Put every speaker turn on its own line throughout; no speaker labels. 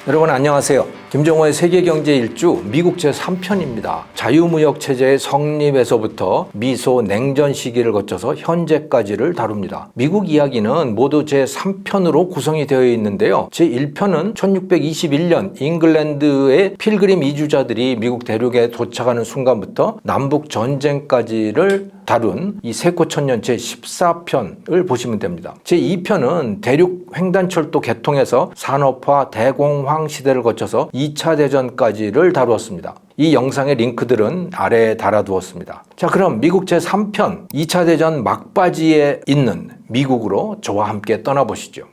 여러분 안녕하세요. 김정호의 세계경제 일주 미국 제3편입니다. 자유무역 체제의 성립에서부터 미소 냉전 시기를 거쳐서 현재까지를 다룹니다. 미국 이야기는 모두 제3편으로 구성이 되어 있는데요. 제1편은 1621년 잉글랜드의 필그림 이주자들이 미국 대륙에 도착하는 순간부터 남북 전쟁까지를 다룬 이 세코천년 제14편을 보시면 됩니다. 제2편은 대륙 횡단철도 개통에서 산업화 대공황 시대를 거쳐서 2차 대전까지를 다루었습니다. 이 영상의 링크들은 아래에 달아두었습니다. 자, 그럼 미국 제3편 2차 대전 막바지에 있는 미국으로 저와 함께 떠나보시죠.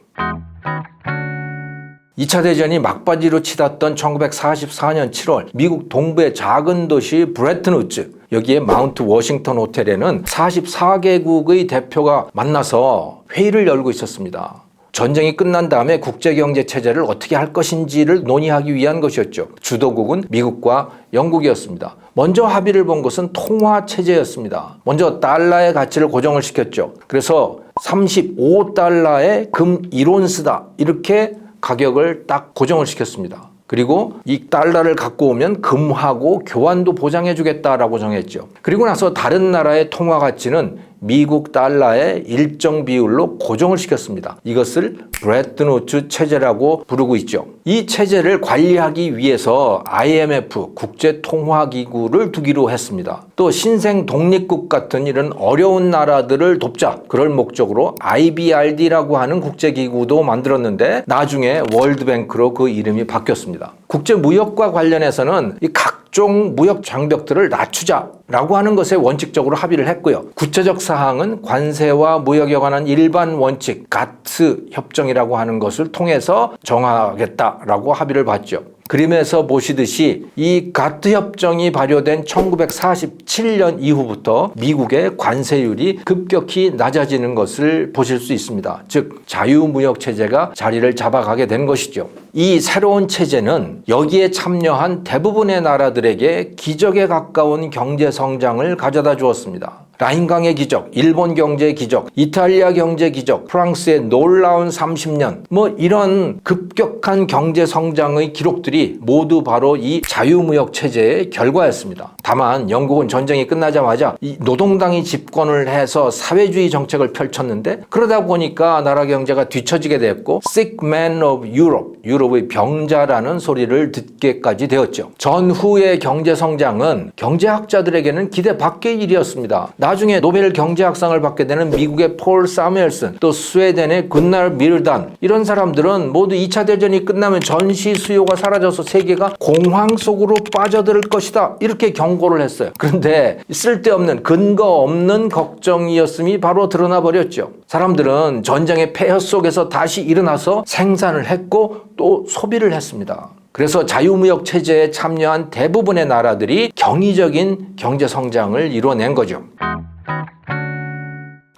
2차 대전이 막바지로 치닫던 1944년 7월 미국 동부의 작은 도시 브레튼-우즈, 여기에 마운트 워싱턴 호텔에는 44개국의 대표가 만나서 회의를 열고 있었습니다. 전쟁이 끝난 다음에 국제경제 체제를 어떻게 할 것인지를 논의하기 위한 것이었죠. 주도국은 미국과 영국이었습니다. 먼저 합의를 본 것은 통화체제였습니다. 먼저 달러의 가치를 고정을 시켰죠. 그래서 35달러의 금 1온스다, 이렇게 가격을 딱 고정을 시켰습니다. 그리고 이 달러를 갖고 오면 금하고 교환도 보장해 주겠다라고 정했죠. 그리고 나서 다른 나라의 통화 가치는 미국 달러의 일정 비율로 고정을 시켰습니다. 이것을 브레튼-우즈 체제라고 부르고 있죠. 이 체제를 관리하기 위해서 IMF 국제통화기구를 두기로 했습니다. 또 신생 독립국 같은 이런 어려운 나라들을 돕자, 그럴 목적으로 IBRD라고 하는 국제기구도 만들었는데 나중에 월드뱅크로 그 이름이 바뀌었습니다. 국제무역과 관련해서는 이 각종 무역 장벽들을 낮추자라고 하는 것에 원칙적으로 합의를 했고요. 구체적 사항은 관세와 무역에 관한 일반 원칙, 가트 협정이라고 하는 것을 통해서 정하겠다라고 합의를 봤죠. 그림에서 보시듯이 이 가트 협정이 발효된 1947년 이후부터 미국의 관세율이 급격히 낮아지는 것을 보실 수 있습니다. 즉 자유무역 체제가 자리를 잡아가게 된 것이죠. 이 새로운 체제는 여기에 참여한 대부분의 나라들에게 기적에 가까운 경제 성장을 가져다 주었습니다. 라인강의 기적, 일본 경제의 기적, 이탈리아 경제 기적, 프랑스의 놀라운 30년, 이런 급격한 경제 성장의 기록들이 모두 바로 이 자유무역 체제의 결과였습니다. 다만 영국은 전쟁이 끝나자마자 이 노동당이 집권을 해서 사회주의 정책을 펼쳤는데, 그러다 보니까 나라 경제가 뒤처지게 됐고 Sick Man of Europe, 유럽의 병자라는 소리를 듣게까지 되었죠. 전후의 경제 성장은 경제학자들에게는 기대 밖의 일이었습니다. 나중에 노벨 경제학상을 받게 되는 미국의 폴 사무엘슨, 또 스웨덴의 군날 밀단, 이런 사람들은 모두 2차 대전이 끝나면 전시 수요가 사라져서 세계가 공황 속으로 빠져들 것이다, 이렇게 경고를 했어요. 그런데 쓸데없는 근거 없는 걱정이었음이 바로 드러나 버렸죠. 사람들은 전쟁의 폐허 속에서 다시 일어나서 생산을 했고 또 소비를 했습니다. 그래서 자유무역 체제에 참여한 대부분의 나라들이 경이적인 경제 성장을 이뤄낸 거죠.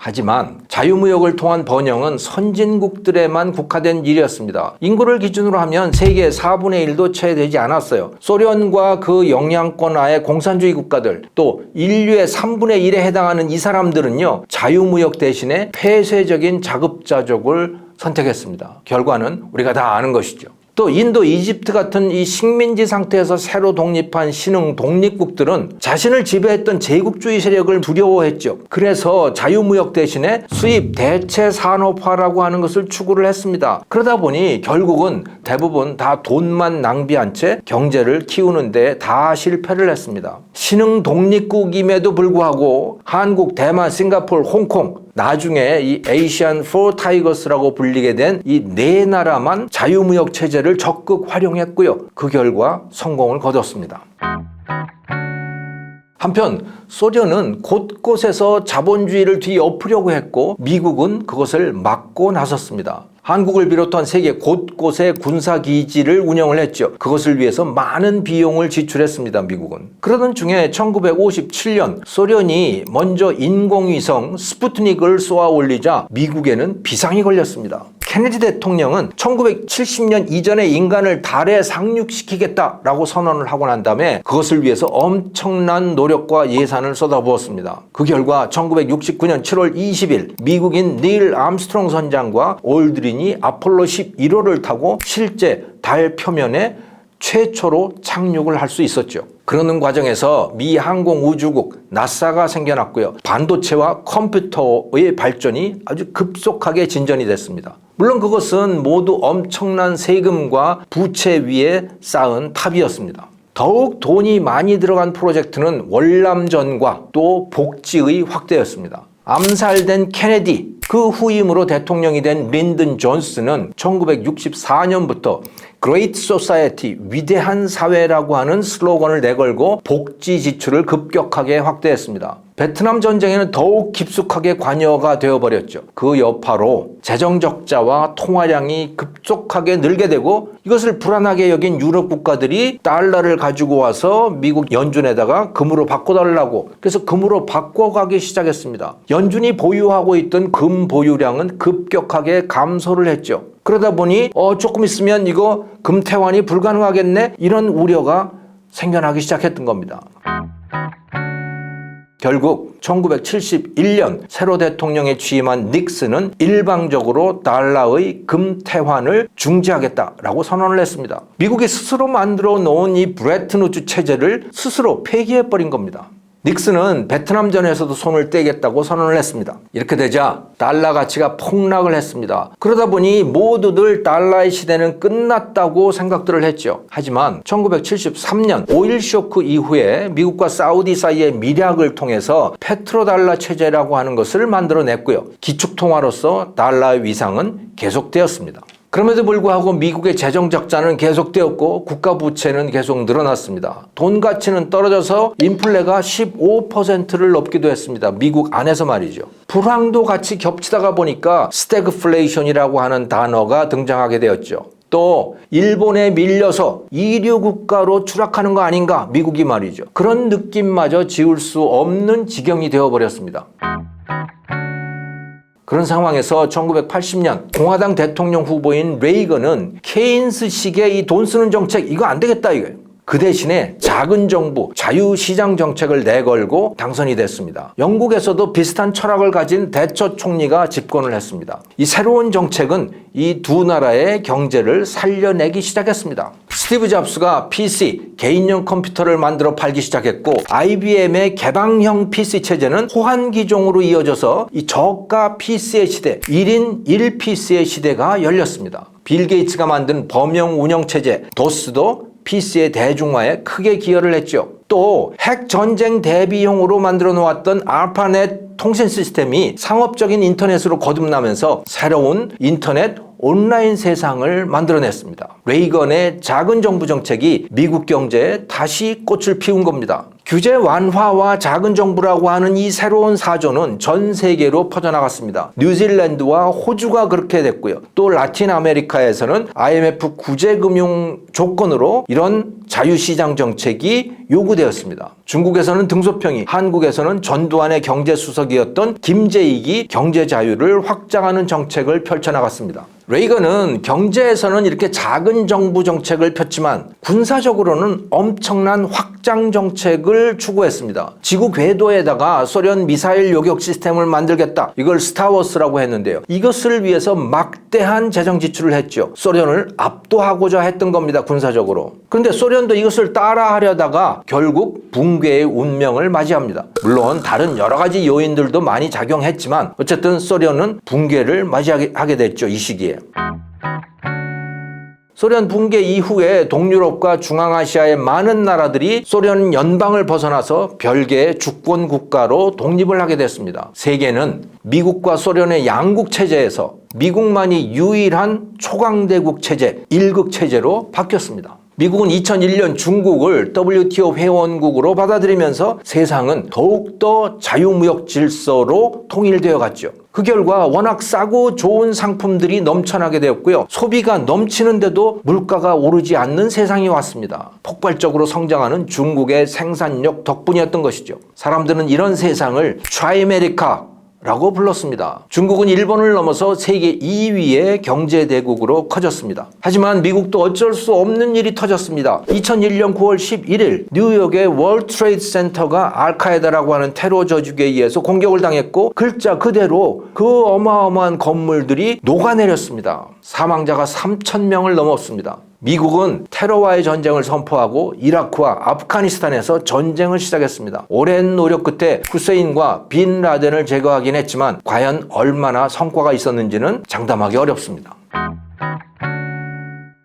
하지만 자유무역을 통한 번영은 선진국들에만 국한된 일이었습니다. 인구를 기준으로 하면 세계의 4분의 1도 채 되지 않았어요. 소련과 그 영향권하의 공산주의 국가들, 또 인류의 3분의 1에 해당하는 이 사람들은요, 자유무역 대신에 폐쇄적인 자급자족을 선택했습니다. 결과는 우리가 다 아는 것이죠. 또 인도, 이집트 같은 이 식민지 상태에서 새로 독립한 신흥 독립국들은 자신을 지배했던 제국주의 세력을 두려워했죠. 그래서 자유무역 대신에 수입 대체 산업화라고 하는 것을 추구를 했습니다. 그러다 보니 결국은 대부분 다 돈만 낭비한 채 경제를 키우는 데 다 실패를 했습니다. 신흥 독립국임에도 불구하고 한국, 대만, 싱가포르, 홍콩, 나중에 이 에이시안 포 타이거스라고 불리게 된 이 네 나라만 자유무역 체제를 적극 활용했고요. 그 결과 성공을 거뒀습니다. 한편 소련은 곳곳에서 자본주의를 뒤엎으려고 했고 미국은 그것을 막고 나섰습니다. 한국을 비롯한 세계 곳곳에 군사기지를 운영을 했죠. 그것을 위해서 많은 비용을 지출했습니다, 미국은. 그러던 중에 1957년 소련이 먼저 인공위성 스푸트닉을 쏘아 올리자 미국에는 비상이 걸렸습니다. 케네디 대통령은 1970년 이전에 인간을 달에 상륙시키겠다라고 선언을 하고 난 다음에 그것을 위해서 엄청난 노력과 예산을 쏟아부었습니다. 그 결과 1969년 7월 20일 미국인 닐 암스트롱 선장과 올드린이 아폴로 11호를 타고 실제 달 표면에 최초로 착륙을 할 수 있었죠. 그러는 과정에서 미 항공우주국 나사가 생겨났고요. 반도체와 컴퓨터의 발전이 아주 급속하게 진전이 됐습니다. 물론 그것은 모두 엄청난 세금과 부채 위에 쌓은 탑이었습니다. 더욱 돈이 많이 들어간 프로젝트는 월남전과 또 복지의 확대였습니다. 암살된 케네디, 그 후임으로 대통령이 된 린든 존슨은 1964년부터 Great Society, 위대한 사회라고 하는 슬로건을 내걸고 복지 지출을 급격하게 확대했습니다. 베트남 전쟁에는 더욱 깊숙하게 관여가 되어버렸죠. 그 여파로 재정 적자와 통화량이 급속하게 늘게 되고 이것을 불안하게 여긴 유럽 국가들이 달러를 가지고 와서 미국 연준에다가 금으로 바꿔달라고, 그래서 금으로 바꿔가기 시작했습니다. 연준이 보유하고 있던 금 보유량은 급격하게 감소를 했죠. 그러다 보니 조금 있으면 이거 금태환이 불가능하겠네, 이런 우려가 생겨나기 시작했던 겁니다. 결국 1971년 새로 대통령에 취임한 닉슨은 일방적으로 달러의 금태환을 중지하겠다라고 선언을 했습니다. 미국이 스스로 만들어 놓은 이 브레튼 우드 체제를 스스로 폐기해버린 겁니다. 닉슨은 베트남전에서도 손을 떼겠다고 선언을 했습니다. 이렇게 되자 달러 가치가 폭락을 했습니다. 그러다 보니 모두들 달러의 시대는 끝났다고 생각들을 했죠. 하지만 1973년 오일 쇼크 이후에 미국과 사우디 사이의 밀약을 통해서 페트로달러 체제라고 하는 것을 만들어냈고요. 기축통화로서 달러의 위상은 계속되었습니다. 그럼에도 불구하고 미국의 재정 적자는 계속되었고 국가 부채는 계속 늘어났습니다. 돈 가치는 떨어져서 인플레가 15%를 넘기도 했습니다. 미국 안에서 말이죠. 불황도 같이 겹치다가 보니까 스태그플레이션이라고 하는 단어가 등장하게 되었죠. 또 일본에 밀려서 이류 국가로 추락하는 거 아닌가, 미국이 말이죠. 그런 느낌마저 지울 수 없는 지경이 되어버렸습니다. 그런 상황에서 1980년 공화당 대통령 후보인 레이건은 케인스식의 이 돈 쓰는 정책, 이거 안 되겠다 이거예요. 그 대신에 작은 정부, 자유시장 정책을 내걸고 당선이 됐습니다. 영국에서도 비슷한 철학을 가진 대처 총리가 집권을 했습니다. 이 새로운 정책은 이 두 나라의 경제를 살려내기 시작했습니다. 스티브 잡스가 PC, 개인용 컴퓨터를 만들어 팔기 시작했고 IBM의 개방형 PC 체제는 호환기종으로 이어져서 이 저가 PC의 시대, 1인 1PC의 시대가 열렸습니다. 빌 게이츠가 만든 범용 운영체제 도스도 PC의 대중화에 크게 기여를 했죠. 또 핵전쟁 대비용으로 만들어 놓았던 알파넷 통신 시스템이 상업적인 인터넷으로 거듭나면서 새로운 인터넷 온라인 세상을 만들어냈습니다. 레이건의 작은 정부 정책이 미국 경제에 다시 꽃을 피운 겁니다. 규제 완화와 작은 정부라고 하는 이 새로운 사조는 전 세계로 퍼져나갔습니다. 뉴질랜드와 호주가 그렇게 됐고요. 또 라틴 아메리카에서는 IMF 구제금융 조건으로 이런 자유시장 정책이 요구되었습니다. 중국에서는 등소평이, 한국에서는 전두환의 경제수석이었던 김재익이 경제 자유를 확장하는 정책을 펼쳐나갔습니다. 레이건은 경제에서는 이렇게 작은 정부 정책을 폈지만 군사적으로는 엄청난 확장 정책을 추구했습니다. 지구 궤도에다가 소련 미사일 요격 시스템을 만들겠다. 이걸 스타워스라고 했는데요. 이것을 위해서 막대한 재정 지출을 했죠. 소련을 압도하고자 했던 겁니다. 군사적으로. 그런데 소련도 이것을 따라하려다가 결국 붕괴의 운명을 맞이합니다. 물론 다른 여러 가지 요인들도 많이 작용했지만 어쨌든 소련은 붕괴를 맞이하게 됐죠. 이 시기에. 소련 붕괴 이후에 동유럽과 중앙아시아의 많은 나라들이 소련 연방을 벗어나서 별개의 주권 국가로 독립을 하게 됐습니다. 세계는 미국과 소련의 양국 체제에서 미국만이 유일한 초강대국 체제, 일극 체제로 바뀌었습니다. 미국은 2001년 중국을 WTO 회원국으로 받아들이면서 세상은 더욱더 자유무역 질서로 통일되어 갔죠. 그 결과 워낙 싸고 좋은 상품들이 넘쳐나게 되었고요. 소비가 넘치는데도 물가가 오르지 않는 세상이 왔습니다. 폭발적으로 성장하는 중국의 생산력 덕분이었던 것이죠. 사람들은 이런 세상을 트라이메리카 라고 불렀습니다. 중국은 일본을 넘어서 세계 2위의 경제대국으로 커졌습니다. 하지만 미국도 어쩔 수 없는 일이 터졌습니다. 2001년 9월 11일 뉴욕의 월드 트레이드 센터가 알카에다라고 하는 테러 저주기에 의해서 공격을 당했고 글자 그대로 그 어마어마한 건물들이 녹아내렸습니다. 사망자가 3,000명을 넘었습니다. 미국은 테러와의 전쟁을 선포하고 이라크와 아프가니스탄에서 전쟁을 시작했습니다. 오랜 노력 끝에 후세인과 빈 라덴을 제거하긴 했지만 과연 얼마나 성과가 있었는지는 장담하기 어렵습니다.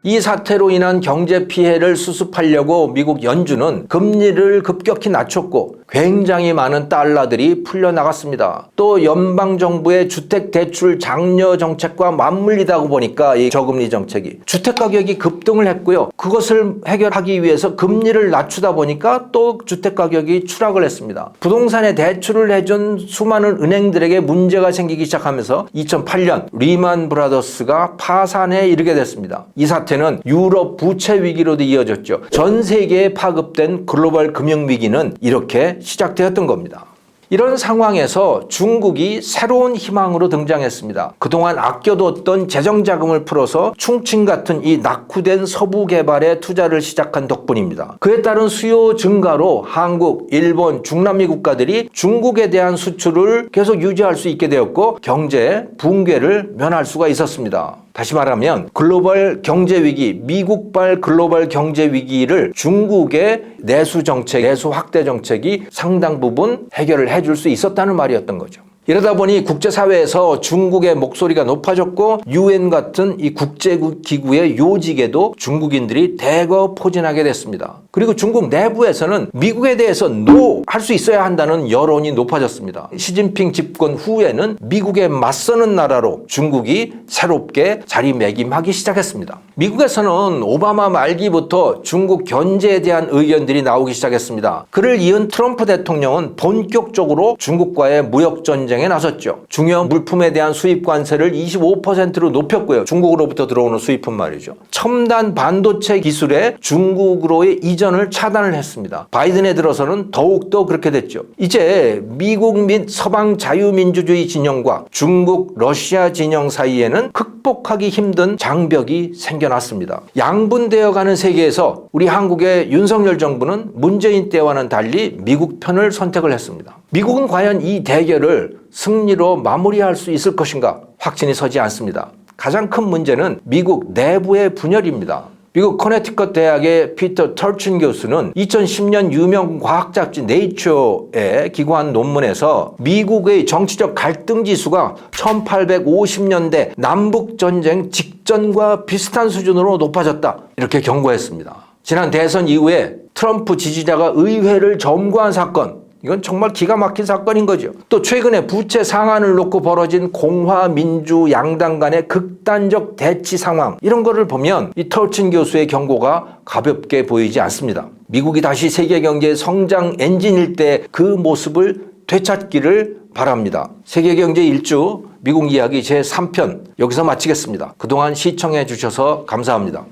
이 사태로 인한 경제 피해를 수습하려고 미국 연준은 금리를 급격히 낮췄고 굉장히 많은 달러들이 풀려나갔습니다. 또 연방정부의 주택대출 장려 정책과 맞물리다 보니까 이 저금리 정책이 주택가격이 급등을 했고요. 그것을 해결하기 위해서 금리를 낮추다 보니까 또 주택가격이 추락을 했습니다. 부동산에 대출을 해준 수많은 은행들에게 문제가 생기기 시작하면서 2008년 리만 브라더스가 파산에 이르게 됐습니다. 이 사태는 유럽 부채 위기로도 이어졌죠. 전 세계에 파급된 글로벌 금융위기는 이렇게 시작되었던 겁니다. 이런 상황에서 중국이 새로운 희망으로 등장했습니다. 그동안 아껴뒀던 재정자금을 풀어서 충칭 같은 이 낙후된 서부 개발에 투자를 시작한 덕분입니다. 그에 따른 수요 증가로 한국, 일본, 중남미 국가들이 중국에 대한 수출을 계속 유지할 수 있게 되었고 경제 붕괴를 면할 수가 있었습니다. 다시 말하면 글로벌 경제 위기, 미국발 글로벌 경제 위기를 중국의 내수 정책, 내수 확대 정책이 상당 부분 해결을 해줄 수 있었다는 말이었던 거죠. 이러다 보니 국제사회에서 중국의 목소리가 높아졌고 UN 같은 이 국제기구의 요직에도 중국인들이 대거 포진하게 됐습니다. 그리고 중국 내부에서는 미국에 대해서 노 할 수 있어야 한다는 여론이 높아졌습니다. 시진핑 집권 후에는 미국에 맞서는 나라로 중국이 새롭게 자리매김하기 시작했습니다. 미국에서는 오바마 말기부터 중국 견제에 대한 의견들이 나오기 시작했습니다. 그를 이은 트럼프 대통령은 본격적으로 중국과의 무역전쟁에 나섰죠. 중요한 물품에 대한 수입 관세를 25%로 높였고요. 중국으로부터 들어오는 수입품 말이죠. 첨단 반도체 기술의 중국으로의 이전을 차단을 했습니다. 바이든에 들어서는 더욱더 그렇게 됐죠. 이제 미국 및 서방 자유민주주의 진영과 중국, 러시아 진영 사이에는 극복하기 힘든 장벽이 생겨났습니다. 양분되어가는 세계에서 우리 한국의 윤석열 정부는 문재인 때와는 달리 미국 편을 선택을 했습니다. 미국은 과연 이 대결을 승리로 마무리할 수 있을 것인가 확신이 서지 않습니다. 가장 큰 문제는 미국 내부의 분열입니다. 미국 커네티컷 대학의 피터 털친 교수는 2010년 유명 과학 잡지 네이처에 기고한 논문에서 미국의 정치적 갈등 지수가 1850년대 남북전쟁 직전과 비슷한 수준으로 높아졌다. 이렇게 경고했습니다. 지난 대선 이후에 트럼프 지지자가 의회를 점거한 사건, 이건 정말 기가 막힌 사건인 거죠. 또 최근에 부채 상한을 놓고 벌어진 공화, 민주, 양당 간의 극단적 대치 상황, 이런 거를 보면 이 털친 교수의 경고가 가볍게 보이지 않습니다. 미국이 다시 세계 경제의 성장 엔진일 때 그 모습을 되찾기를 바랍니다. 세계경제 일주 미국 이야기 제3편 여기서 마치겠습니다. 그동안 시청해 주셔서 감사합니다.